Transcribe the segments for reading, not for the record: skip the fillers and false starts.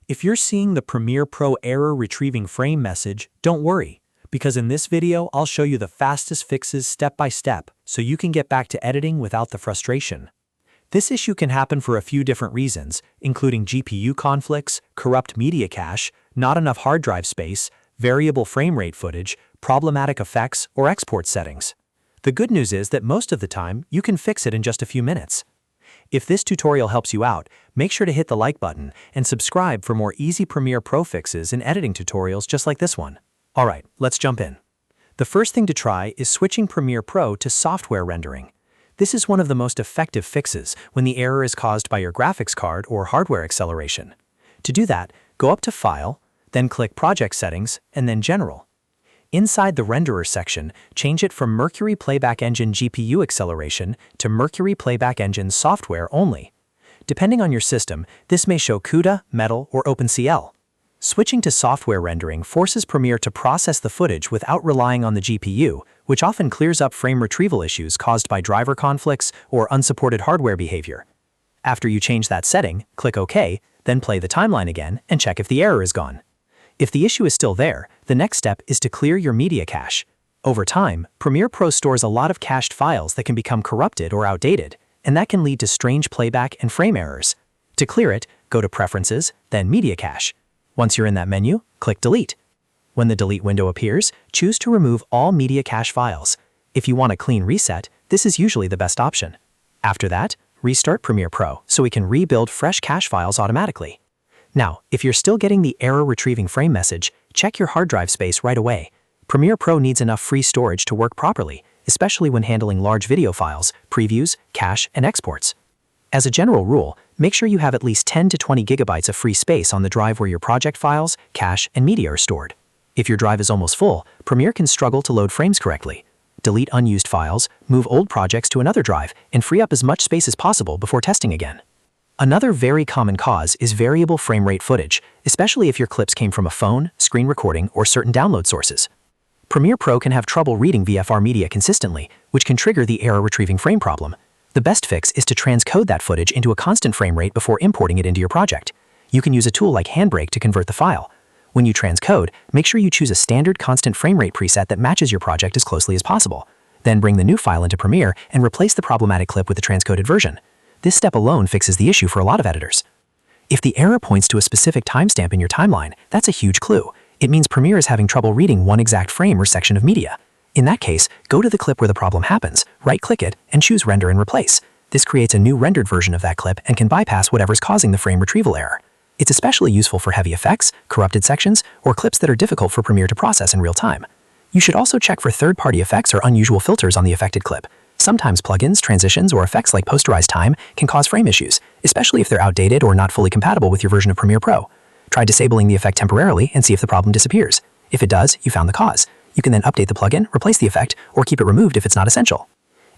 If you're seeing the Premiere Pro error retrieving frame message, don't worry, because in this video I'll show you the fastest fixes step by step so you can get back to editing without the frustration. This issue can happen for a few different reasons, including GPU conflicts, corrupt media cache, not enough hard drive space, variable frame rate footage, problematic effects, or export settings. The good news is that most of the time you can fix it in just a few minutes. If this tutorial helps you out, make sure to hit the like button and subscribe for more easy Premiere Pro fixes and editing tutorials just like this one. Alright, let's jump in. The first thing to try is switching Premiere Pro to software rendering. This is one of the most effective fixes when the error is caused by your graphics card or hardware acceleration. To do that, go up to File, then click Project Settings, and then General. Inside the Renderer section, change it from Mercury Playback Engine GPU acceleration to Mercury Playback Engine software only. Depending on your system, this may show CUDA, Metal, or OpenCL. Switching to software rendering forces Premiere to process the footage without relying on the GPU, which often clears up frame retrieval issues caused by driver conflicts or unsupported hardware behavior. After you change that setting, click OK, then play the timeline again and check if the error is gone. If the issue is still there, the next step is to clear your media cache. Over time, Premiere Pro stores a lot of cached files that can become corrupted or outdated, and that can lead to strange playback and frame errors. To clear it, go to Preferences, then Media Cache. Once you're in that menu, click Delete. When the Delete window appears, choose to remove all media cache files. If you want a clean reset, this is usually the best option. After that, restart Premiere Pro so we can rebuild fresh cache files automatically. Now, if you're still getting the error retrieving frame message, check your hard drive space right away. Premiere Pro needs enough free storage to work properly, especially when handling large video files, previews, cache, and exports. As a general rule, make sure you have at least 10 to 20 gigabytes of free space on the drive where your project files, cache, and media are stored. If your drive is almost full, Premiere can struggle to load frames correctly. Delete unused files, move old projects to another drive, and free up as much space as possible before testing again. Another very common cause is variable frame rate footage, especially if your clips came from a phone, screen recording, or certain download sources. Premiere Pro can have trouble reading VFR media consistently, which can trigger the error retrieving frame problem. The best fix is to transcode that footage into a constant frame rate before importing it into your project. You can use a tool like Handbrake to convert the file. When you transcode, make sure you choose a standard constant frame rate preset that matches your project as closely as possible. Then bring the new file into Premiere and replace the problematic clip with the transcoded version. This step alone fixes the issue for a lot of editors. If the error points to a specific timestamp in your timeline, that's a huge clue. It means Premiere is having trouble reading one exact frame or section of media. In that case, go to the clip where the problem happens, right-click it, and choose Render and Replace. This creates a new rendered version of that clip and can bypass whatever's causing the frame retrieval error. It's especially useful for heavy effects, corrupted sections, or clips that are difficult for Premiere to process in real time. You should also check for third-party effects or unusual filters on the affected clip. Sometimes plugins, transitions, or effects like posterized time can cause frame issues, especially if they're outdated or not fully compatible with your version of Premiere Pro. Try disabling the effect temporarily and see if the problem disappears. If it does, you found the cause. You can then update the plugin, replace the effect, or keep it removed if it's not essential.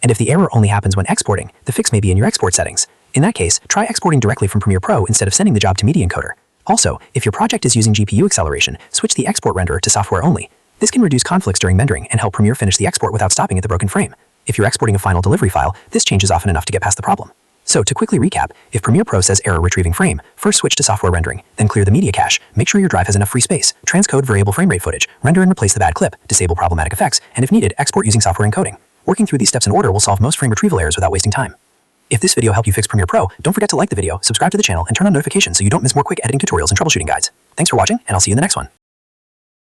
And if the error only happens when exporting, the fix may be in your export settings. In that case, try exporting directly from Premiere Pro instead of sending the job to Media Encoder. Also, if your project is using GPU acceleration, switch the export renderer to software only. This can reduce conflicts during rendering and help Premiere finish the export without stopping at the broken frame. If you're exporting a final delivery file, this change is often enough to get past the problem. So to quickly recap, if Premiere Pro says error retrieving frame, first switch to software rendering, then clear the media cache, make sure your drive has enough free space, transcode variable frame rate footage, render and replace the bad clip, disable problematic effects, and if needed, export using software encoding. Working through these steps in order will solve most frame retrieval errors without wasting time. If this video helped you fix Premiere Pro, don't forget to like the video, subscribe to the channel, and turn on notifications so you don't miss more quick editing tutorials and troubleshooting guides. Thanks for watching, and I'll see you in the next one.